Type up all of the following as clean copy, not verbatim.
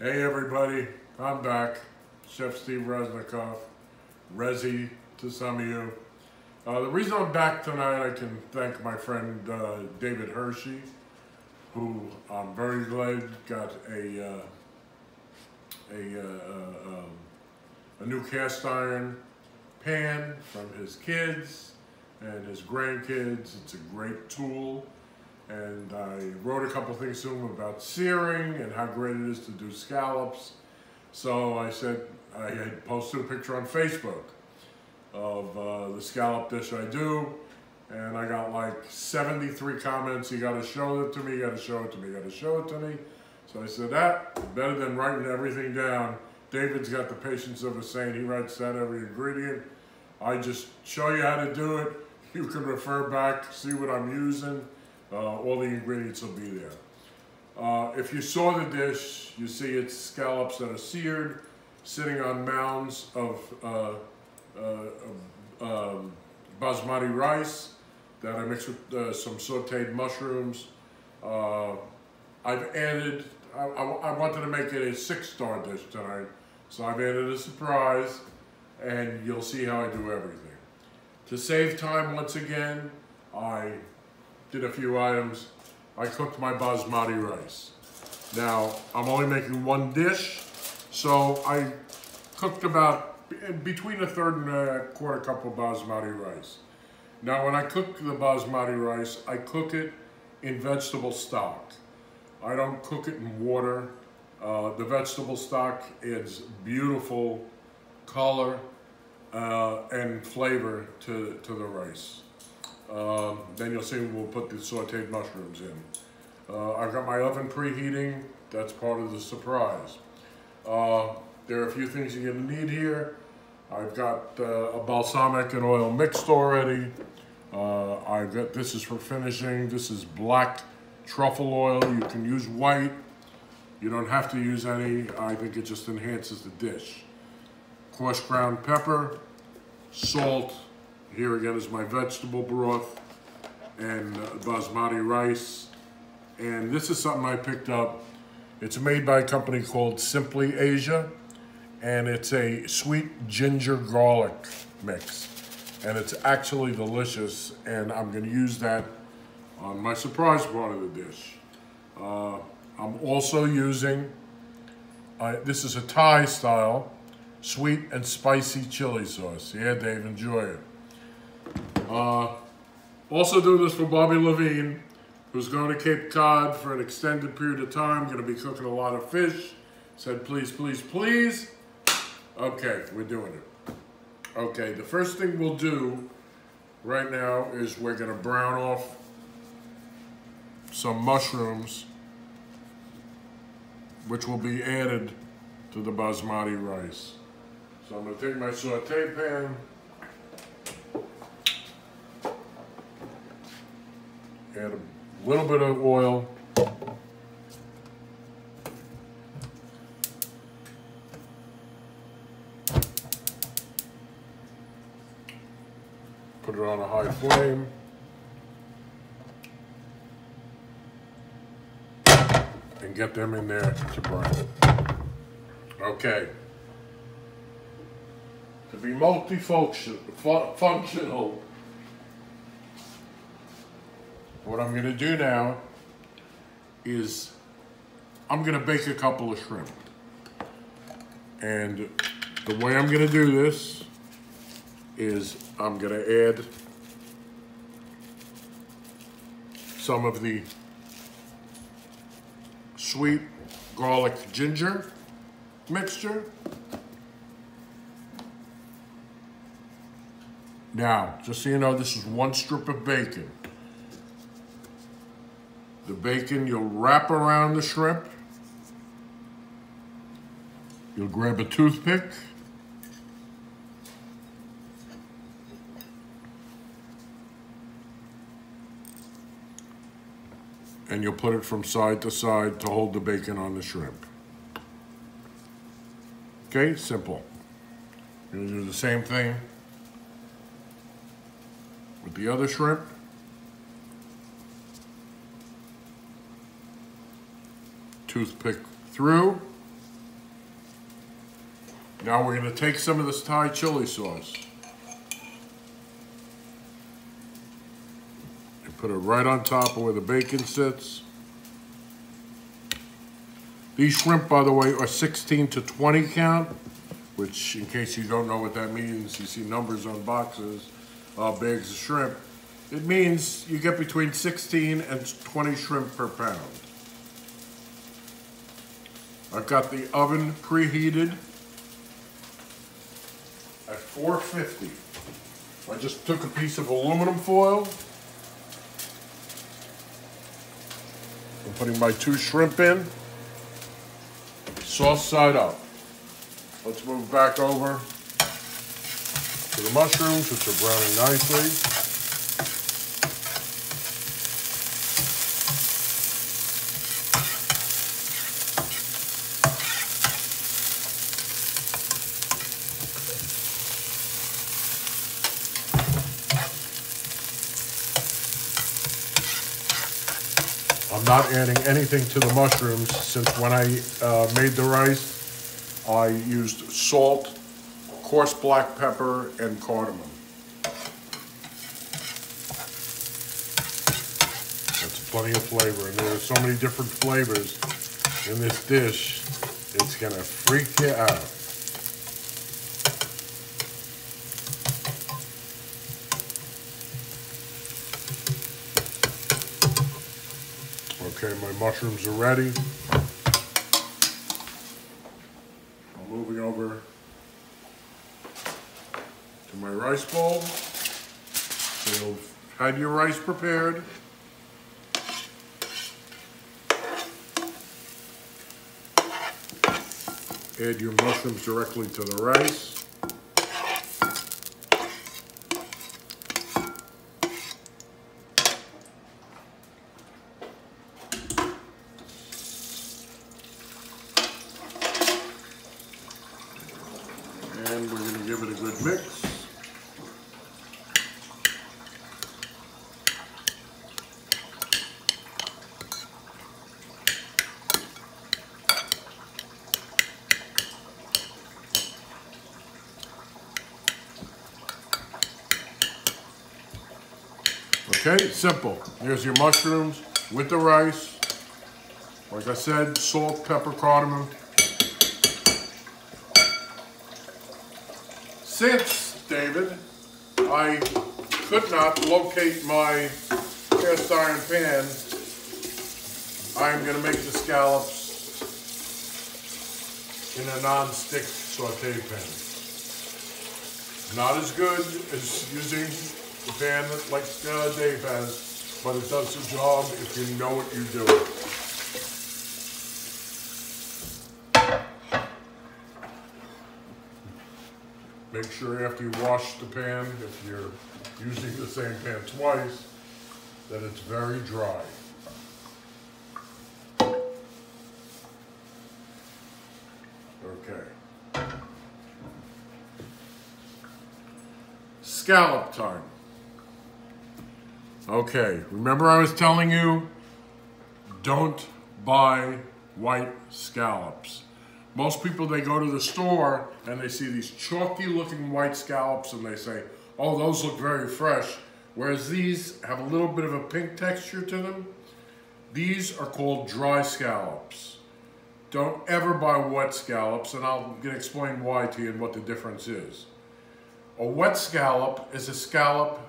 Hey everybody, I'm back. Chef Steve Resnikoff, Resi to some of you. The reason I'm back tonight, I can thank my friend David Hershey, who I'm very glad got a new cast iron pan from his kids and his grandkids. It's a great tool. And I wrote a couple things to him about searing and how great it is to do scallops. So I said, I had posted a picture on Facebook of the scallop dish I do, and I got like 73 comments. You gotta show it to me, you gotta show it to me, you gotta show it to me. So I said, better than writing everything down. David's got the patience of a saint. He writes down every ingredient. I just show you how to do it. You can refer back, see what I'm using. All the ingredients will be there. If you saw the dish, you see it's scallops that are seared, sitting on mounds of basmati rice that I mixed with some sauteed mushrooms. I've added, I wanted to make it a 6-star dish tonight, so I've added a surprise, and you'll see how I do everything. To save time, once again, I did a few items. I cooked my basmati rice. Now, I'm only making one dish, so I cooked about between a third and a quarter cup of basmati rice. Now, when I cook the basmati rice, I cook it in vegetable stock. I don't cook it in water. The vegetable stock adds beautiful color and flavor to the rice. Then you'll see we'll put the sauteed mushrooms in. I've got my oven preheating. That's part of the surprise. There are a few things you're going to need here. I've got a balsamic and oil mixed already. This is for finishing. This is black truffle oil. You can use white. You don't have to use any. I think it just enhances the dish. Coarse ground pepper, salt. Here again is my vegetable broth and basmati rice. And this is something I picked up. It's made by a company called Simply Asia, and it's a sweet ginger garlic mix. And it's actually delicious, and I'm gonna use that on my surprise part of the dish. I'm also using, this is a Thai style, sweet and spicy chili sauce. Yeah, Dave, enjoy it. Also doing this for Bobby Levine, who's going to Cape Cod for an extended period of time, going to be cooking a lot of fish. Said, please, please, please. Okay, we're doing it. Okay, the first thing we'll do right now is we're going to brown off some mushrooms, which will be added to the basmati rice. So I'm going to take my saute pan, add a little bit of oil, put it on a high flame, and get them in there to brown. Okay. To be multifunctional, what I'm going to do now is I'm going to bake a couple of shrimp. And the way I'm going to do this is I'm going to add some of the sweet garlic ginger mixture. Now, just so you know, this is one strip of bacon. The bacon you'll wrap around the shrimp. You'll grab a toothpick. And you'll put it from side to side to hold the bacon on the shrimp. Okay, simple. You're gonna do the same thing with the other shrimp. Toothpick through, Now we're going to take some of this Thai chili sauce and put it right on top of where the bacon sits. These shrimp, by the way, are 16 to 20 count, which, in case you don't know what that means, you see numbers on boxes, bags of shrimp. It means you get between 16 and 20 shrimp per pound. I've got the oven preheated at 450. I just took a piece of aluminum foil. I'm putting my 2 shrimp in. Sauce side up. Let's move back over to the mushrooms, which are browning nicely. I'm not adding anything to the mushrooms since when I made the rice, I used salt, coarse black pepper, and cardamom. That's plenty of flavor, and there are so many different flavors in this dish, it's gonna freak you out. Okay, my mushrooms are ready. I'm moving over to my rice bowl. So you've had your rice prepared. Add your mushrooms directly to the rice. And we're going to give it a good mix. Okay, simple. Here's your mushrooms with the rice. Like I said, salt, pepper, cardamom. Since, David, I could not locate my cast iron pan, I'm going to make the scallops in a non-stick saute pan. Not as good as using the pan like Dave has, but it does the job if you know what you're doing. Make sure after you wash the pan, if you're using the same pan twice, that it's very dry. Okay. Scallop time. Okay, remember I was telling you, don't buy white scallops. Most people, they go to the store and they see these chalky looking white scallops and they say, oh, those look very fresh. Whereas these have a little bit of a pink texture to them. These are called dry scallops. Don't ever buy wet scallops, and I'm going to explain why to you and what the difference is. A wet scallop is a scallop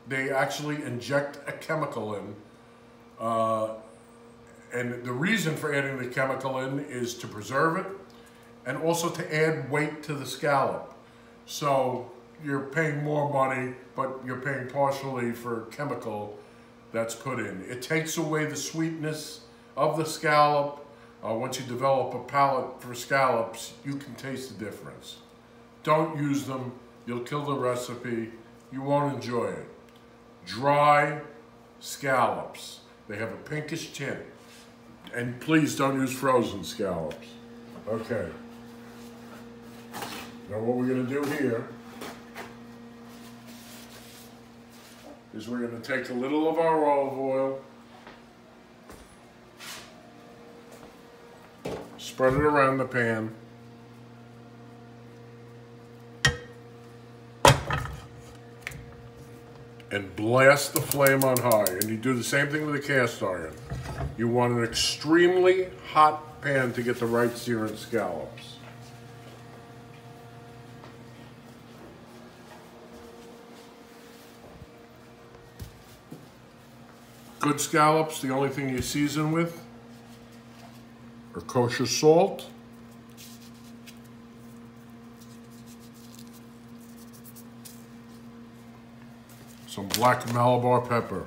they actually inject a chemical in. And the reason for adding the chemical in is to preserve it and also to add weight to the scallop. So you're paying more money, but you're paying partially for chemical that's put in. It takes away the sweetness of the scallop. Once you develop a palate for scallops, you can taste the difference. Don't use them. You'll kill the recipe. You won't enjoy it. Dry scallops. They have a pinkish tint. And please don't use frozen scallops. Okay. Now what we're going to do here is we're going to take a little of our olive oil, spread it around the pan, and blast the flame on high. And you do the same thing with a cast iron. You want an extremely hot pan to get the right sear and scallops. Good scallops, the only thing you season with are kosher salt, some black Malabar pepper,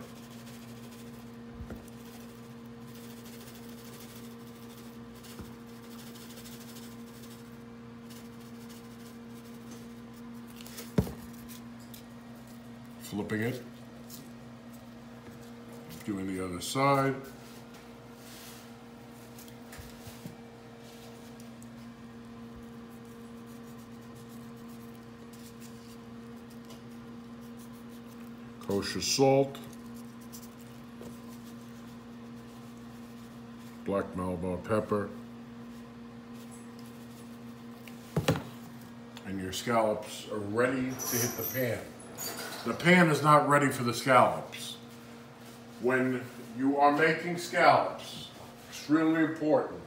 flipping it, doing the other side. Kosher salt, black Malabar pepper, and your scallops are ready to hit the pan. The pan is not ready for the scallops. When you are making scallops, extremely important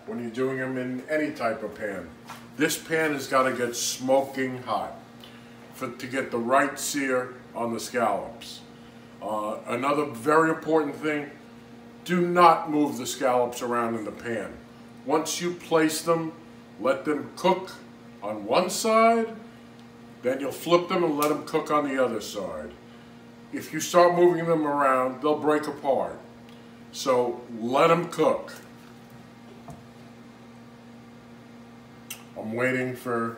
when you're doing them in any type of pan, this pan has got to get smoking hot to get the right sear on the scallops. Another very important thing, do not move the scallops around in the pan. Once you place them, let them cook on one side, then you'll flip them and let them cook on the other side. If you start moving them around, they'll break apart. So let them cook. I'm waiting for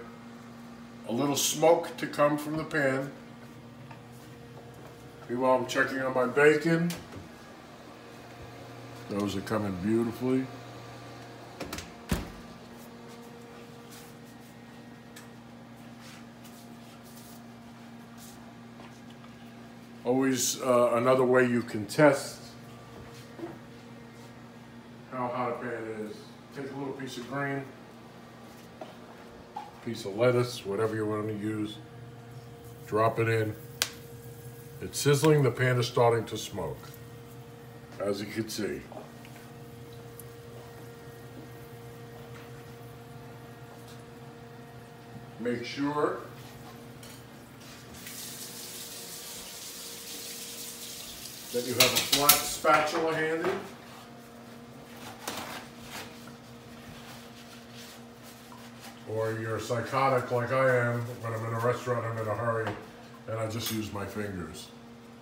a little smoke to come from the pan. Meanwhile, I'm checking on my bacon. Those are coming beautifully. Always another way you can test how hot a pan is. Take a little piece of green, piece of lettuce, whatever you want to use, drop it in. It's sizzling, the pan is starting to smoke, as you can see. Make sure that you have a flat spatula handy. Or you're psychotic like I am when I'm in a restaurant, I'm in a hurry, and I just use my fingers.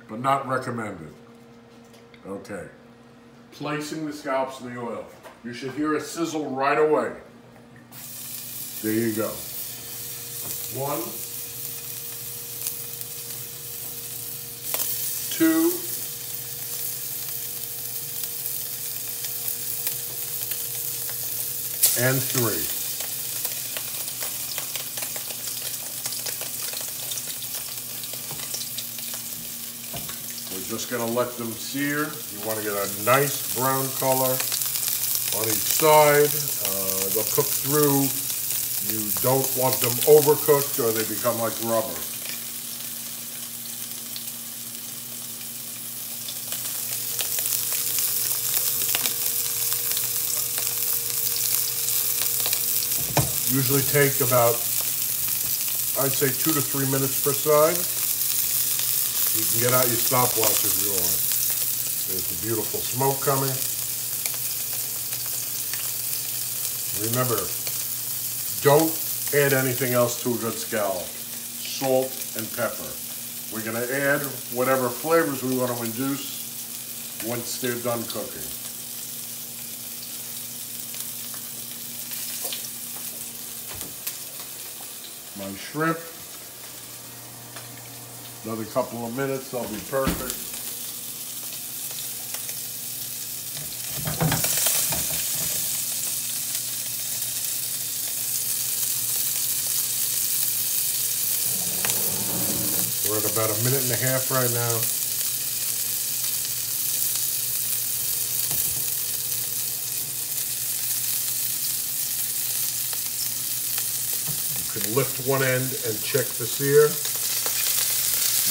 But not recommended. Okay. Placing the scallops in the oil. You should hear a sizzle right away. There you go. 1, 2, and 3. We're just going to let them sear. You want to get a nice brown color on each side. They'll cook through. You don't want them overcooked or they become like rubber. Usually take about, I'd say 2 to 3 minutes per side. You can get out your stopwatch if you want. There's the beautiful smoke coming. Remember, don't add anything else to a good scallop. Salt and pepper. We're going to add whatever flavors we want to induce once they're done cooking. My shrimp, another couple of minutes, they'll be perfect. We're at about 1.5 minutes right now. You can lift one end and check the sear.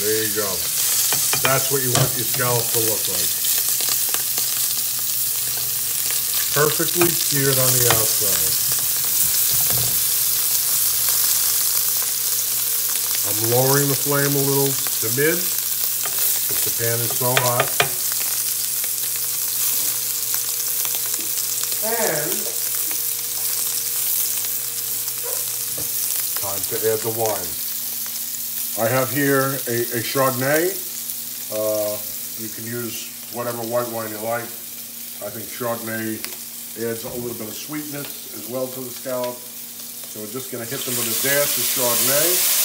There you go. That's what you want your scallop to look like. Perfectly seared on the outside. I'm lowering the flame a little to mid because the pan is so hot. And time to add the wine. I have here a Chardonnay. You can use whatever white wine you like. I think Chardonnay adds a little bit of sweetness as well to the scallop. So we're just gonna hit them with a dash of Chardonnay.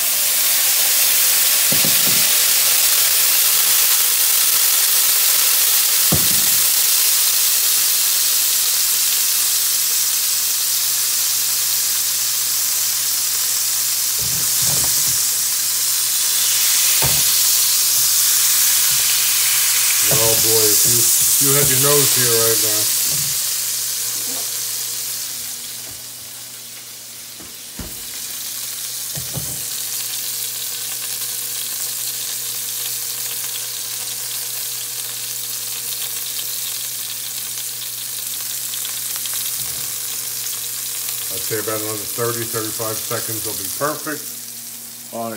Oh boy, if you had your nose here right now. I'd say about another 30, 35 seconds will be perfect.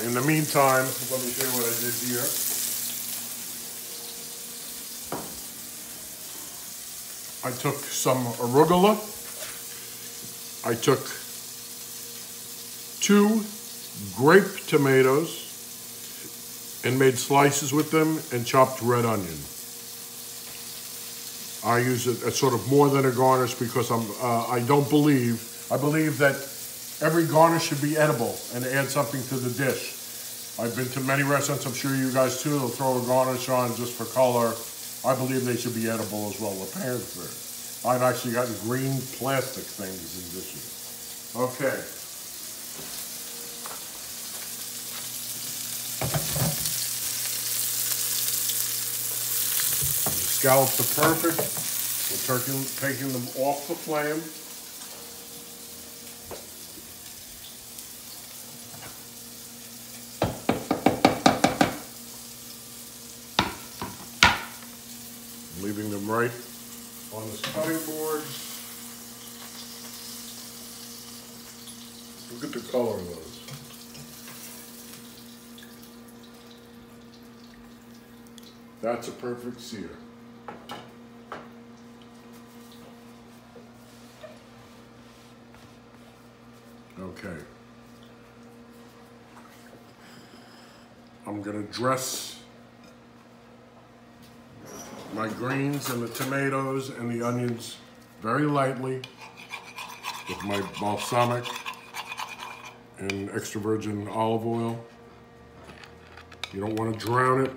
In the meantime, let me show you what I did here. I took some arugula. I took 2 grape tomatoes and made slices with them and chopped red onion. I use it as sort of more than a garnish because I believe that every garnish should be edible and add something to the dish. I've been to many restaurants, I'm sure you guys too, they'll throw a garnish on just for color. I believe they should be edible as well. We're paying for it. I've actually gotten green plastic things in dishes. Okay. The scallops are perfect. We're taking them off the flame. Leaving them right on this cutting board. Look at the color of those. That's a perfect sear. Okay. I'm gonna dress my greens and the tomatoes and the onions very lightly with my balsamic and extra virgin olive oil. You don't want to drown it.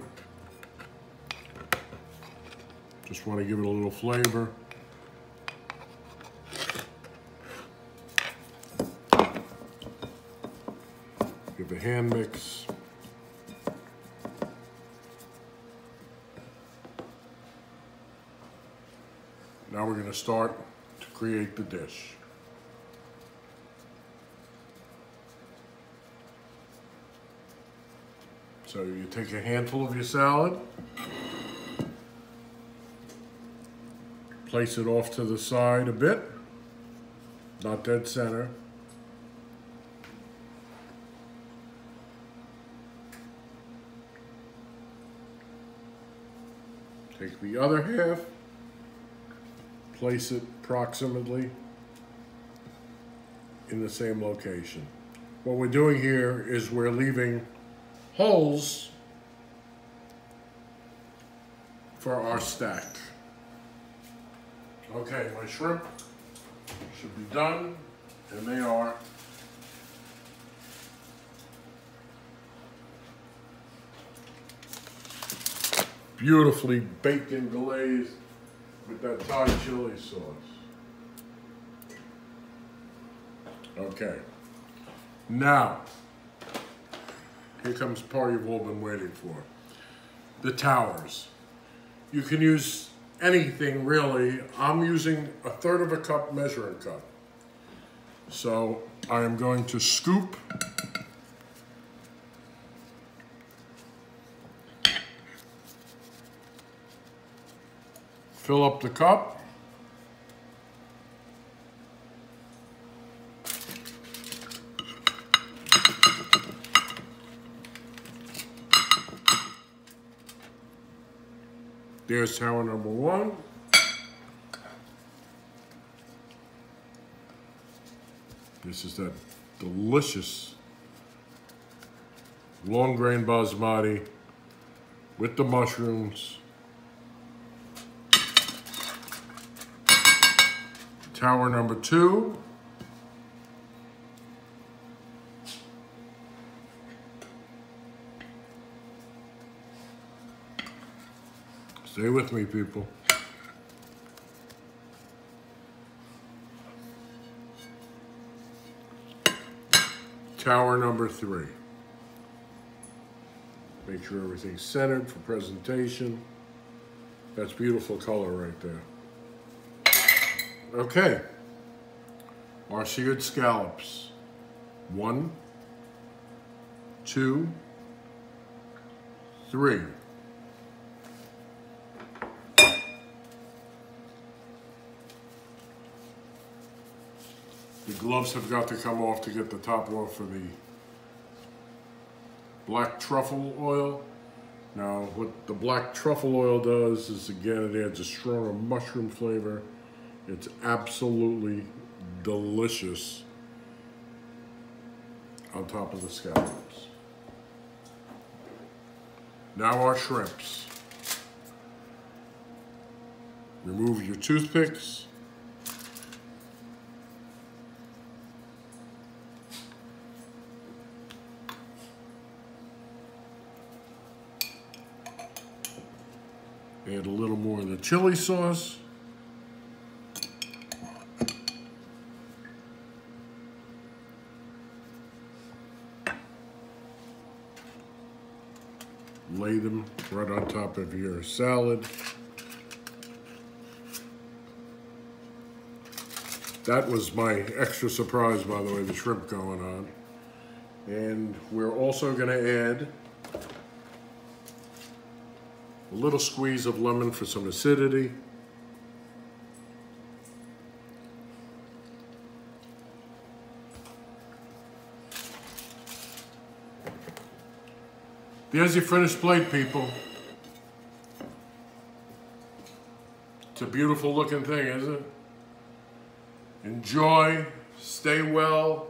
Just want to give it a little flavor. Give the hand mix. Now we're going to start to create the dish. So you take a handful of your salad, place it off to the side a bit, not dead center. Take the other half, place it approximately in the same location. What we're doing here is we're leaving holes for our stack. Okay, my shrimp should be done, and they are. Beautifully baked and glazed with that Thai chili sauce. Okay, now, here comes the part you've all been waiting for. The towers. You can use anything really. I'm using 1/3 cup measuring cup. So I am going to scoop Fill up the cup. There's tower number one. This is that delicious long grain basmati with the mushrooms. Tower number two. Stay with me, people. Tower number three. Make sure everything's centered for presentation. That's beautiful color right there. Okay. Our seared scallops. 1, 2, 3. The gloves have got to come off to get the top off for the black truffle oil. Now, what the black truffle oil does is, again, it adds a stronger mushroom flavor. It's absolutely delicious on top of the scallops. Now our shrimps. Remove your toothpicks. Add a little more of the chili sauce. Lay them right on top of your salad. That was my extra surprise, by the way, the shrimp going on. And we're also going to add a little squeeze of lemon for some acidity. There's your finished plate, people. It's a beautiful looking thing, isn't it? Enjoy, stay well.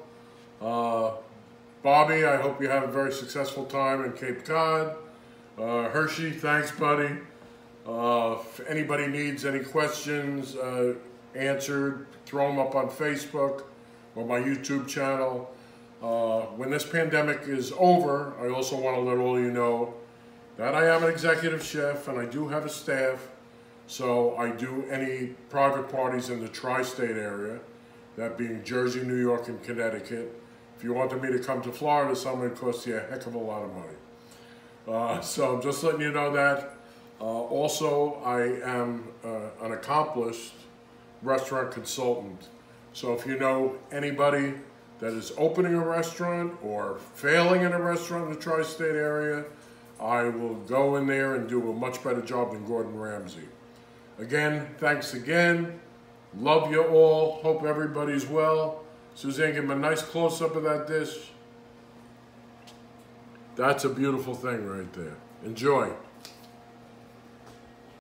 Bobby, I hope you had a very successful time in Cape Cod. Hershey, thanks, buddy. If anybody needs any questions answered, throw them up on Facebook or my YouTube channel. When this pandemic is over, I also want to let all you know that I am an executive chef and I do have a staff. So I do any private parties in the tri-state area, that being Jersey, New York, and Connecticut. If you wanted me to come to Florida, something would cost you a heck of a lot of money. So I'm just letting you know that. Also, I am an accomplished restaurant consultant. So if you know anybody that is opening a restaurant or failing in a restaurant in the tri-state area, I will go in there and do a much better job than Gordon Ramsay. Again, thanks again. Love you all. Hope everybody's well. Suzanne, give me a nice close-up of that dish. That's a beautiful thing right there. Enjoy.